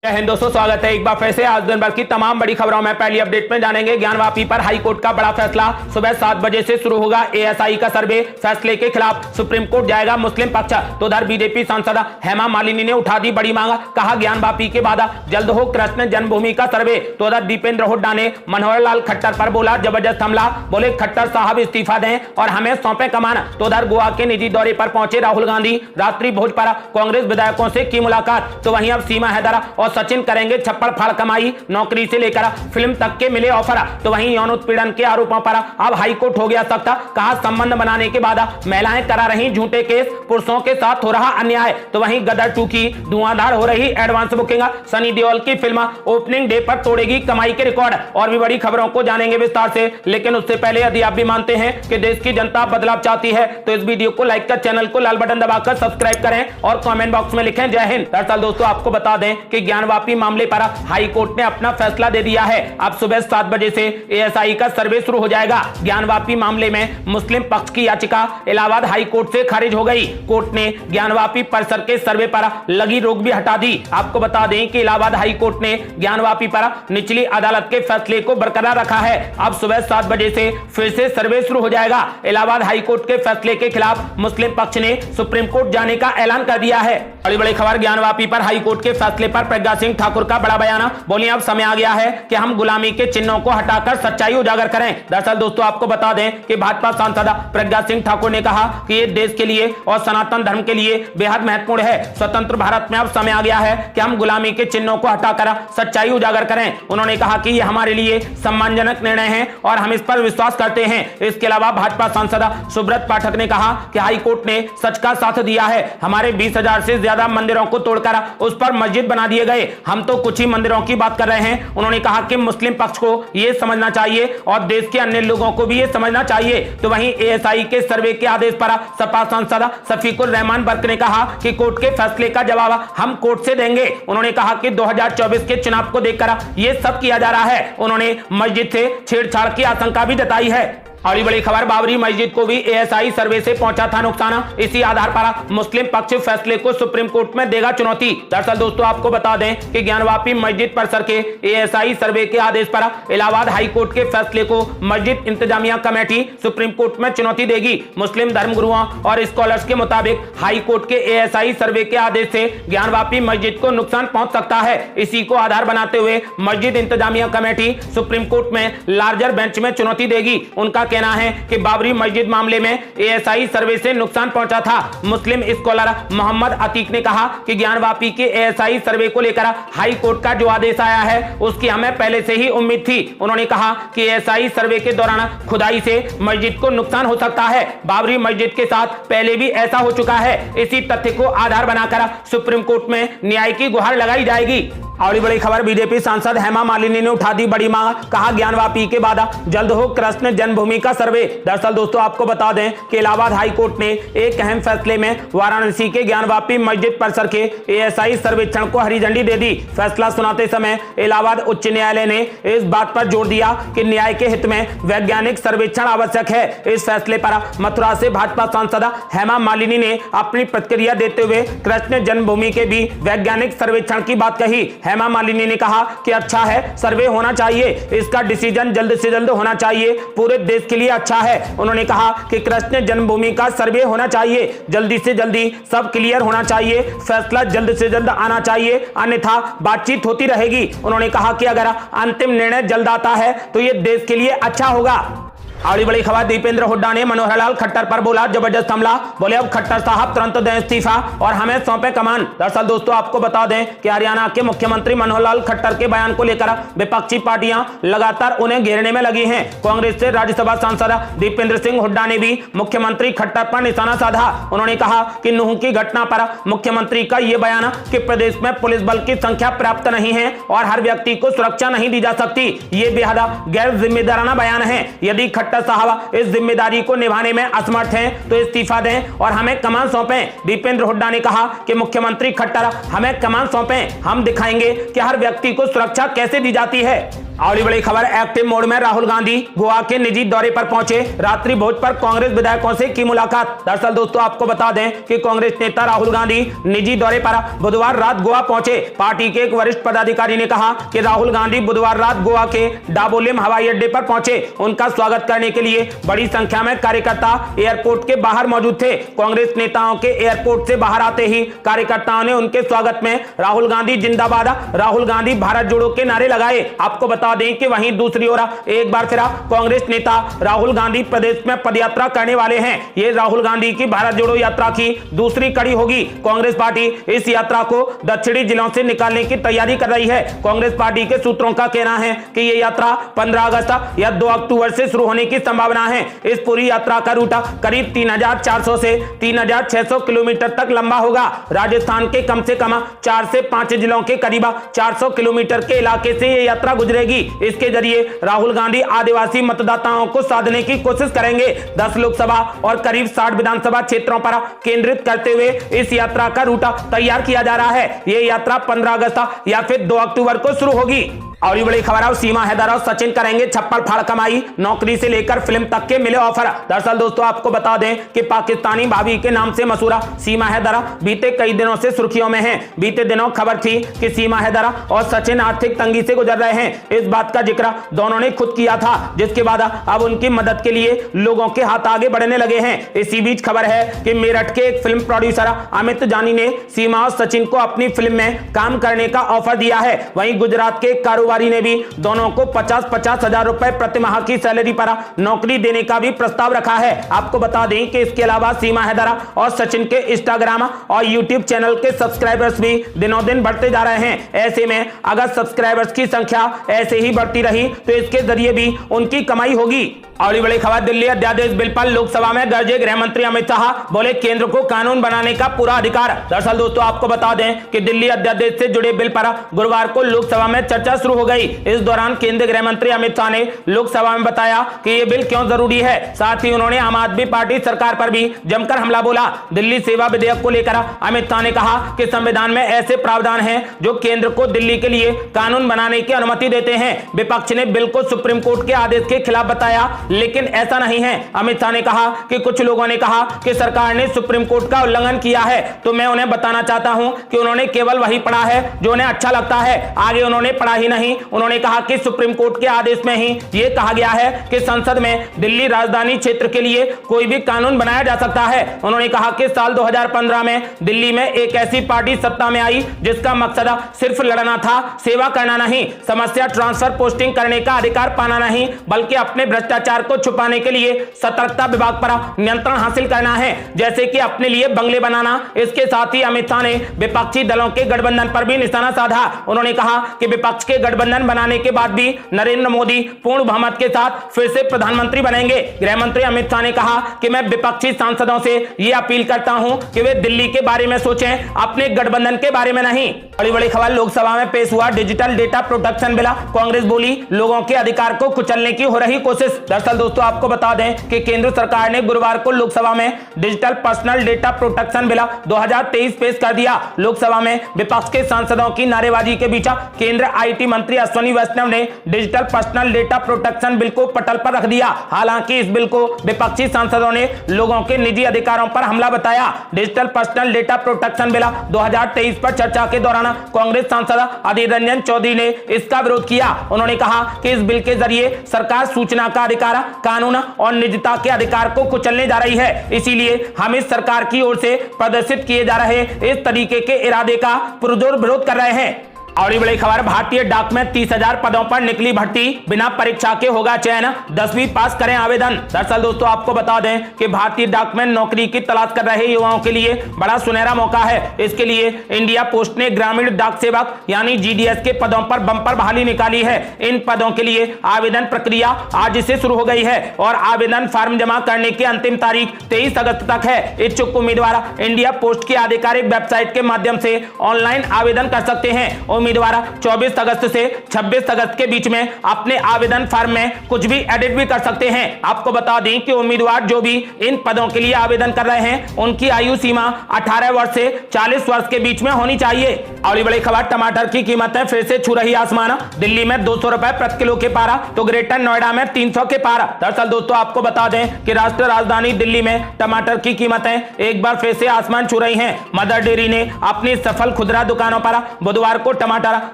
जय हिंद दोस्तों, स्वागत है एक बार फिर से। आज दिन भर की तमाम बड़ी खबरों में पहली अपडेट में जानेंगे ज्ञानवापी पर हाई कोर्ट का बड़ा फैसला। सुबह 7 बजे से शुरू होगा एएसआई का सर्वे। फैसले के खिलाफ सुप्रीम कोर्ट जाएगा मुस्लिम पक्ष। तो उधर बीजेपी सांसद हेमा मालिनी ने उठा दी बड़ी मांग, कहा ज्ञानवापी के बाद जल्द हो कृष्ण जन्मभूमि का सर्वे। तो उधर दीपेंद्र हुड्डा ने मनोहर लाल खट्टर पर बोला जबरदस्त हमला, बोले खट्टर साहब इस्तीफा दें और हमें सौंपे कमान। तो उधर गोवा के निजी दौरे पर पहुंचे राहुल गांधी, रात्रि भोज पर कांग्रेस विधायकों से की मुलाकात। तो वहीं अब सीमा हैदर और सचिन करेंगे छप्पड़ फाड़ कमाई, नौकरी से लेकर फिल्म तक के मिले ऑफर। तो वहीं यौन उत्पीड़न के आरोपों पर अब हाई कोर्ट हो गया सख्त, कहा संबंध बनाने के बाद महिलाएं करा रही झूठे केस, पुरुषों के साथ हो रहा अन्याय। तो वहीं गदर 2 की धुआंधार हो रही एडवांस बुकिंग, सनी देओल की फिल्म ओपनिंग डे पर तोड़ेगी कमाई के रिकॉर्ड। और भी बड़ी खबरों को जानेंगे विस्तार से, लेकिन उससे पहले यदि आप भी मानते हैं कि देश की जनता बदलाव चाहती है तो इस वीडियो को लाइक कर चैनल को लाल बटन दबाकर सब्सक्राइब करें और कमेंट बॉक्स में लिखें जय हिंद। दरअसल दोस्तों आपको बता दें कि ज्ञानवापी मामले पर हाई कोर्ट ने अपना फैसला दे दिया है। अब सुबह 7 बजे से एएसआई का सर्वे शुरू हो जाएगा। ज्ञानवापी मामले में मुस्लिम पक्ष की याचिका इलाहाबाद हाई कोर्ट से खारिज हो गई। कोर्ट ने ज्ञानवापी परिसर के सर्वे पर लगी रोक भी हटा दी। आपको बता दें कि इलाहाबाद हाई कोर्ट ने ज्ञानवापी पर निचली अदालत के फैसले को बरकरार रखा है। अब सुबह 7 बजे से फिर से सर्वे शुरू हो जाएगा। इलाहाबाद हाई कोर्ट के फैसले के खिलाफ मुस्लिम पक्ष ने सुप्रीम कोर्ट जाने का ऐलान कर दिया है। बड़ी बड़ी खबर ज्ञानवापी पर हाई कोर्ट के फैसले पर प्रज्ञा सिंह ठाकुर का बड़ा बयान, बोलिए अब समय आ गया है कि हम गुलामी के चिन्हों को हटाकर सच्चाई उजागर करें। दरअसल दोस्तों आपको बता दें कि भाजपा सांसद प्रज्ञा सिंह ठाकुर ने कहा कि ये देश के लिए और सनातन धर्म के लिए बेहद महत्वपूर्ण है। स्वतंत्र भारत में अब समय आ गया है कि हम गुलामी के चिन्हों को हटाकर सच्चाई उजागर करें। उन्होंने कहा कि ये हमारे लिए सम्मानजनक निर्णय है और हम इस पर विश्वास करते हैं। इसके अलावा भाजपा सांसद सुब्रत पाठक ने कहा कि हाई कोर्ट ने सच का साथ दिया है। हमारे 20,000 से ज्यादा मंदिरों को तोड़कर उस पर मस्जिद बना दिए गए, हम तो कुछ ही मंदिरों की बात कर रहे हैं। उन्होंने कहा कि मुस्लिम पक्ष को यह समझना चाहिए और देश के अन्य लोगों को भी यह समझना चाहिए। तो वहीं एएसआई के सर्वे के आदेश पर सपा सांसद शफीकुर रहमान बर्क ने कहा कि कोर्ट के फैसले का जवाब हम कोर्ट से देंगे। उन्होंने कहा कि 2024 के चुनाव को देखकर यह सब किया जा रहा है। उन्होंने मस्जिद से छेड़छाड़ की आशंका भी जताई है। और बड़ी खबर, बाबरी मस्जिद को भी एएसआई सर्वे से पहुंचा था नुकसान, इसी आधार पर मुस्लिम पक्ष फैसले को सुप्रीम कोर्ट में देगा चुनौती। दरअसल दोस्तों आपको बता दें कि ज्ञानवापी मस्जिद परिसर के एएसआई सर्वे के आदेश पर इलाहाबाद हाई कोर्ट के फैसले को मस्जिद इंतजामिया कमेटी सुप्रीम कोर्ट में चुनौती देगी। मुस्लिम धर्मगुरुओं और स्कॉलर्स के मुताबिक हाई कोर्ट के एएसआई सर्वे के आदेश से ज्ञानवापी मस्जिद को नुकसान पहुंच सकता है। इसी को आधार बनाते हुए मस्जिद इंतजामिया कमेटी सुप्रीम कोर्ट में लार्जर बेंच में चुनौती देगी। उनका कहना है कि बाबरी मस्जिद मामले में एएसआई सर्वे से नुकसान पहुंचा था। मुस्लिम स्कॉलर मोहम्मद अतीक ने कहा कि ज्ञानवापी के एएसआई सर्वे को लेकर हाई कोर्ट का जो आदेश आया है उसकी हमें पहले से ही उम्मीद थी। उन्होंने कहा कि एएसआई सर्वे के दौरान खुदाई से मस्जिद को नुकसान हो सकता है। बाबरी मस्जिद के साथ पहले भी ऐसा हो चुका है। इसी तथ्य को आधार बनाकर सुप्रीम कोर्ट में न्याय की गुहार लगाई जाएगी। और बड़ी खबर, बीजेपी सांसद हेमा मालिनी ने उठा दी बड़ी मांग, कहा ज्ञानवापी के बाद जल्द हो कृष्ण जन्मभूमि का सर्वे। दरअसल दोस्तों आपको बता दें कि इलाहाबाद हाई कोर्ट ने एक अहम फैसले में वाराणसी के ज्ञानवापी मस्जिद परिसर के एएसआई सर्वेक्षण को हरी झंडी दे दी। फैसला सुनाते समय इलाहाबाद उच्च न्यायालय ने इस बात पर जोर दिया कि न्याय के हित में वैज्ञानिक सर्वेक्षण आवश्यक है। इस फैसले पर मथुरा से भाजपा सांसद हेमा मालिनी ने अपनी प्रतिक्रिया देते हुए कृष्ण जन्मभूमि के भी वैज्ञानिक सर्वेक्षण की बात कही। हेमा मालिनी ने कहा कि अच्छा है, सर्वे होना चाहिए, इसका डिसीजन जल्द से जल्द होना चाहिए, पूरे देश के लिए अच्छा है। उन्होंने कहा कि कृष्ण जन्मभूमि का सर्वे होना चाहिए, जल्दी से जल्दी सब क्लियर होना चाहिए, फैसला जल्द से जल्द आना चाहिए, अन्यथा बातचीत होती रहेगी। उन्होंने कहा कि अगर अंतिम निर्णय जल्द आता है तो यह देश के लिए अच्छा होगा। और बड़ी खबर, दीपेंद्र हुड्डा ने मनोहर लाल खट्टर पर बोला जबरदस्त हमला, बोले अब खट्टर साहब तुरंत दें इस्तीफा और हमें सौंपे कमान। दरअसल दोस्तों आपको बता दें कि हरियाणा के मुख्यमंत्री मनोहर लाल खट्टर के बयान को लेकर विपक्षी पार्टियां लगातार उन्हें घेरने में लगी हैं। कांग्रेस से राज्यसभा सांसद दीपेंद्र सिंह हुड्डा ने भी मुख्यमंत्री खट्टर पर निशाना साधा। उन्होंने कहा कि नूह की घटना पर मुख्यमंत्री का यह बयान कि प्रदेश में पुलिस बल की संख्या पर्याप्त नहीं है और हर व्यक्ति को सुरक्षा नहीं दी जा सकती, ये बेहद गैर जिम्मेदाराना बयान है। यदि खट्टर साहब इस जिम्मेदारी को निभाने में असमर्थ हैं तो इस्तीफा दें और हमें कमान सौंपें। दीपेंद्र हुड्डा ने कहा कि मुख्यमंत्री खट्टर हमें कमान सौंपें, हम दिखाएंगे कि हर व्यक्ति को सुरक्षा कैसे दी जाती है। और बड़ी खबर, एक्टिव मोड में राहुल गांधी गोवा के निजी दौरे पर पहुंचे, रात्रि भोज पर कांग्रेस विधायकों से की मुलाकात। दरअसल दोस्तों आपको बता दें कि कांग्रेस नेता राहुल गांधी निजी दौरे पर बुधवार रात गोवा पहुंचे। पार्टी के एक वरिष्ठ पदाधिकारी ने कहा कि राहुल गांधी बुधवार रात गोवा के डाबोलिम हवाई अड्डे पर पहुंचे। उनका स्वागत करने के लिए बड़ी संख्या में कार्यकर्ता एयरपोर्ट के बाहर मौजूद थे। कांग्रेस नेताओं के एयरपोर्ट से बाहर आते ही कार्यकर्ताओं ने उनके स्वागत में राहुल गांधी जिंदाबाद, राहुल गांधी भारत जोड़ो के नारे लगाए। आपको बता दें कि वहीं दूसरी ओर एक बार फिर कांग्रेस नेता राहुल गांधी प्रदेश में पदयात्रा करने वाले हैं। ये राहुल गांधी की भारत जोड़ो यात्रा की दूसरी कड़ी होगी। कांग्रेस पार्टी इस यात्रा को दक्षिणी जिलों से निकालने की तैयारी कर रही है। कांग्रेस पार्टी के सूत्रों का कहना है कि यह यात्रा 15 अगस्त या 2 अक्टूबर से शुरू होने की संभावना है। इस पूरी यात्रा का रूट करीब 3400 से 3600 किलोमीटर तक लंबा होगा। राजस्थान के कम से कम 4 से 5 जिलों के करीब 400 किलोमीटर के इलाके से यह यात्रा गुजरेगी। इसके जरिए राहुल गांधी आदिवासी मतदाताओं को साधने की कोशिश करेंगे। 10 लोकसभा और करीब 60 विधानसभा क्षेत्रों पर केंद्रित करते हुए इस यात्रा का रूट तैयार किया जा रहा है। यह यात्रा 15 अगस्त या फिर 2 अक्टूबर को शुरू होगी। और ये बड़ी खबर है, सीमा हैदर और सचिन करेंगे छप्पर फाड़ कमाई, नौकरी से लेकर फिल्म तक के मिले ऑफर। दरअसल दोस्तों आपको बता दें कि पाकिस्तानी भाभी के नाम से मशहूर सीमा हैदर बीते कई दिनों से सुर्खियों में हैं। बीते दिनों खबर थी कि सीमा हैदर और सचिन आर्थिक तंगी से गुजर रहे हैं। इस बात का जिक्र दोनों ने खुद किया था, जिसके बाद अब उनकी मदद के लिए लोगों के हाथ आगे बढ़ने लगे हैं। इसी बीच खबर है कि मेरठ के एक फिल्म प्रोड्यूसर अमित जानी ने सीमा और सचिन को अपनी फिल्म में काम करने का ऑफर दिया है। वहीं गुजरात के ने भी दोनों को 50-50 हजार रुपए प्रति माह की सैलरी पर नौकरी देने का भी प्रस्ताव रखा है। आपको बता दें कि इसके अलावा सीमा हैदर और सचिन के इंस्टाग्राम और यूट्यूब चैनल के सब्सक्राइबर्स भी दिनों दिन बढ़ते जा रहे हैं। ऐसे में अगर सब्सक्राइबर्स की संख्या ऐसे ही बढ़ती रही तो इसके जरिए भी उनकी कमाई होगी। और बड़ी खबर, दिल्ली अध्यादेश बिल पर लोकसभा में गरजे गृह मंत्री अमित शाह, बोले केंद्र को कानून बनाने का पूरा अधिकार। दरअसल दोस्तों आपको बता दें कि दिल्ली अध्यादेश से जुड़े बिल पर गुरुवार को लोकसभा में चर्चा शुरू हो गई। इस दौरान केंद्रीय गृह मंत्री अमित शाह ने लोकसभा में बताया कि यह बिल क्यों जरूरी है। साथ ही उन्होंने आम आदमी पार्टी सरकार पर भी जमकर हमला बोला। दिल्ली सेवा विधेयक को लेकर अमित शाह ने कहा कि संविधान में ऐसे प्रावधान हैं जो केंद्र को दिल्ली के लिए कानून बनाने की अनुमति देते हैं। विपक्ष ने बिल को सुप्रीम कोर्ट के आदेश के खिलाफ बताया, लेकिन ऐसा नहीं है। अमित शाह ने कहा कि कुछ लोगों ने कहा कि सरकार ने सुप्रीम कोर्ट का उल्लंघन किया है, तो मैं उन्हें बताना चाहता हूं कि उन्होंने केवल वही पढ़ा है जो उन्हें अच्छा लगता है, आगे उन्होंने पढ़ा ही नहीं। उन्होंने कहा कि सुप्रीम कोर्ट के आदेश में ही यह कहा गया है कि संसद में दिल्ली राजधानी क्षेत्र के लिए कोई भी कानून बनाया जा सकता है। उन्होंने कहा कि साल 2015 में दिल्ली में एक ऐसी पार्टी सत्ता में आई जिसका मकसद सिर्फ लड़ना था, सेवा करना नहीं, समस्या ट्रांसफर पोस्टिंग करने का अधिकार पाना नहीं, बल्कि अपने भ्रष्टाचार को छुपाने के लिए सतर्कता विभाग पर नियंत्रण हासिल करना है, जैसे कि अपने लिए बंगले बनाना। इसके साथ ही अमित शाह ने विपक्षी दलों के गठबंधन पर भी निशाना साधा। उन्होंने कहा कि विपक्ष के गठबंधन बनाने के बाद भी नरेंद्र मोदी पूर्ण बहुमत के साथ फिर से प्रधानमंत्री बनेंगे। गृह मंत्री अमित शाह ने कहा कि मैं विपक्षी सांसदों से यह अपील करता हूं कि वे दिल्ली के बारे में सोचें, अपने गठबंधन के बारे में नहीं। बड़ी बड़ी खबर, लोकसभा में पेश हुआ digital data protection bill. Congress बोली लोगों के अधिकार को कुचलने की हो रही कोशिश। दरअसल दोस्तों आपको बता दें कि केंद्र सरकार ने गुरुवार को लोकसभा में digital personal data protection bill 2023 पेश कर दिया। लोकसभा में विपक्ष के सांसदों की नारेबाजी के बीच केंद्र आईटी मंत्री अश्विनी वैष्णव ने digital personal data protection bill को पटल पर रख दिया। हालांकि इस बिल को विपक्षी सांसदों ने लोगों के निजी अधिकारों पर हमला बताया। Digital personal data protection bill 2023 पर चर्चा के दौरान कांग्रेस सांसद अधीर रंजन चौधरी ने इसका विरोध किया। उन्होंने कहा कि इस बिल के जरिए सरकार सूचना का अधिकार, कानून और निजता के अधिकार को कुचलने जा रही है। इसीलिए हम इस सरकार की ओर से प्रदर्शित किए जा रहे इस तरीके के इरादे का पुरजोर विरोध कर रहे हैं। और बड़ी खबर, भारतीय डाक में 30,000 पदों पर निकली भर्ती, बिना परीक्षा के होगा चयन, 10वीं पास करें आवेदन। दरअसल दोस्तों आपको बता दें कि भारतीय डाक में नौकरी की तलाश कर रहे युवाओं के लिए बड़ा सुनहरा मौका है। इसके लिए इंडिया पोस्ट ने ग्रामीण डाक सेवक यानी GDS के पदों पर बंपर बहाली निकाली है। इन पदों के लिए आवेदन प्रक्रिया आज से शुरू हो गई है और आवेदन फॉर्म जमा करने की अंतिम तारीख 23 अगस्त तक है। इच्छुक उम्मीदवार इंडिया पोस्ट की आधिकारिक वेबसाइट के माध्यम से ऑनलाइन आवेदन कर सकते हैं। उम्मीदवार 24 अगस्त से 26 अगस्त के बीच में अपने आवेदन फॉर्म में कुछ भी एडिट भी कर सकते हैं। आपको बता दें कि उम्मीदवार जो भी इन पदों के लिए आवेदन कर रहे हैं उनकी आयु सीमा 18 वर्ष से 40 वर्ष के बीच में होनी चाहिए। अगली बड़ी खबर, टमाटर की कीमतें फिर से छू रही आसमान। दिल्ली में 200 रुपए प्रति किलो के पारा तो ग्रेटर नोएडा में 300 के पारा। दरअसल दोस्तों आपको बता दें कि राष्ट्रीय राजधानी दिल्ली में टमाटर की कीमतें एक बार फिर से आसमान छू रही हैं। मदर डेयरी ने अपनी सफल खुदरा दुकानों पर बुधवार को टमाटर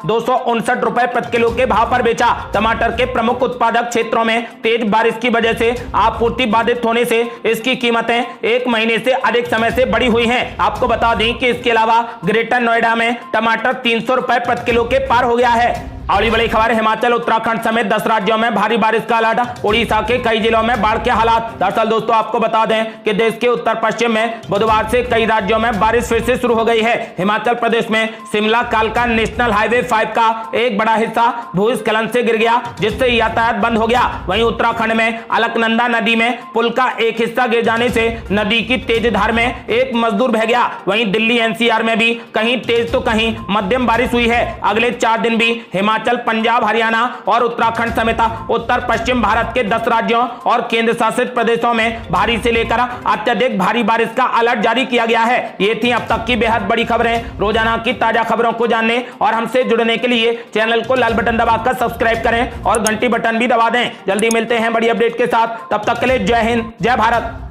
259 रुपए प्रति किलो के भाव पर बेचा। टमाटर के प्रमुख उत्पादक क्षेत्रों में तेज बारिश की वजह से आपूर्ति बाधित होने से इसकी कीमतें एक महीने से अधिक समय से बढ़ी हुई हैं। आपको बता दें कि इसके अलावा ग्रेटर नोएडा में टमाटर 300 रुपए प्रति किलो के पार हो गया है। अगली बड़ी खबर, हिमाचल उत्तराखंड समेत 10 राज्यों में भारी बारिश का अलर्ट, उड़ीसा के कई जिलों में बाढ़ के हालात। दरअसल दोस्तों आपको बता दें कि देश के उत्तर पश्चिम में बुधवार से कई राज्यों में बारिश फिर से शुरू हो गई है। हिमाचल प्रदेश में शिमला कालका नेशनल हाईवे 5 का एक बड़ा हिस्सा भूस्खलन से गिर गया, जिससे यातायात बंद हो गया। वहीं उत्तराखंड में अलकनंदा नदी में पुल का एक हिस्सा गिर जाने से नदी की तेज धार में एक मजदूर बह गया। वहीं दिल्ली एनसीआर में भी कहीं तेज तो कहीं मध्यम बारिश हुई है। अगले 4 दिन भी हिमाचल, पंजाब, हरियाणा और उत्तराखंड समेत उत्तर पश्चिम भारत के 10 राज्यों और केंद्र शासित प्रदेशों में भारी से लेकर अत्यधिक भारी बारिश का अलर्ट जारी किया गया है। ये थी अब तक की बेहद बड़ी खबरें। रोजाना की ताजा खबरों को जानने और हमसे जुड़ने के लिए चैनल को लाल बटन दबाकर सब्सक्राइब करें और घंटी बटन भी दबा दें। जल्दी मिलते हैं बड़ी अपडेट के साथ, तब तक के लिए जय हिंद, जय भारत।